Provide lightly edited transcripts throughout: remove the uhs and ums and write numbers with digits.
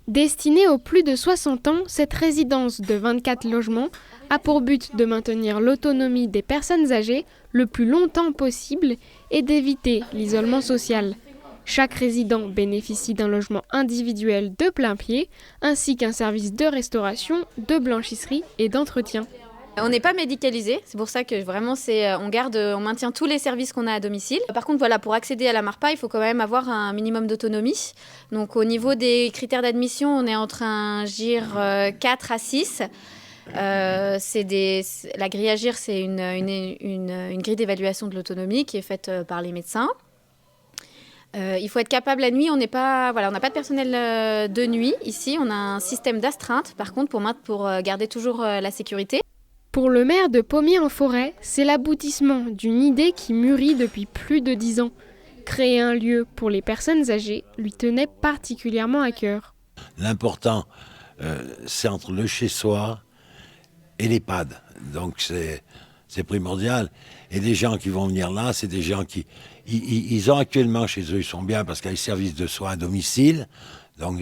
Destinée aux plus de 60 ans, cette résidence de 24 logements a pour but de maintenir l'autonomie des personnes âgées le plus longtemps possible et d'éviter l'isolement social. Chaque résident bénéficie d'un logement individuel de plein pied, ainsi qu'un service de restauration, de blanchisserie et d'entretien. On n'est pas médicalisé, c'est pour ça que vraiment on maintient tous les services qu'on a à domicile. Par contre, voilà, pour accéder à la MARPA, il faut quand même avoir un minimum d'autonomie. Donc au niveau des critères d'admission, on est entre un GIR 4 à 6. La grille à GIR, c'est une grille d'évaluation de l'autonomie qui est faite par les médecins. Il faut être capable la nuit, on n'a pas de personnel de nuit ici, on a un système d'astreinte par contre pour garder toujours la sécurité. Pour le maire de Pommiers-en-Forêt, c'est l'aboutissement d'une idée qui mûrit depuis plus de 10 ans. Créer un lieu pour les personnes âgées lui tenait particulièrement à cœur. L'important, c'est entre le chez-soi et l'EHPAD. Donc c'est primordial. Et les gens qui vont venir là, c'est des gens qui... Ils ont actuellement chez eux, ils sont bien parce qu'il y a les services de soins à domicile. Donc,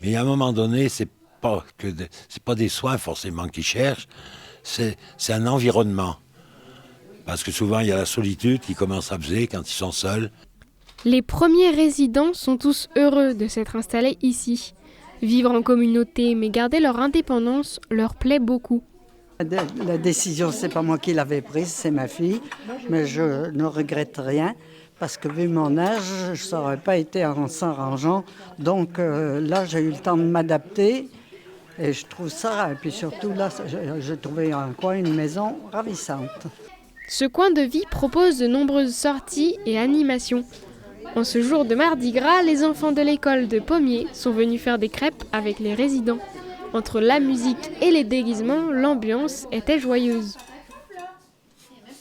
mais à un moment donné, c'est pas des soins forcément qu'ils cherchent. C'est un environnement. Parce que souvent, il y a la solitude qui commence à peser quand ils sont seuls. Les premiers résidents sont tous heureux de s'être installés ici. Vivre en communauté, mais garder leur indépendance, leur plaît beaucoup. La décision, c'est pas moi qui l'avais prise, c'est ma fille. Mais je ne regrette rien. Parce que vu mon âge, ça n'aurait pas été en s'arrangeant. Donc là, j'ai eu le temps de m'adapter. Et je trouve ça, et puis surtout là, j'ai trouvé un coin, une maison ravissante. Ce coin de vie propose de nombreuses sorties et animations. En ce jour de Mardi Gras, les enfants de l'école de Pommiers sont venus faire des crêpes avec les résidents. Entre la musique et les déguisements, l'ambiance était joyeuse.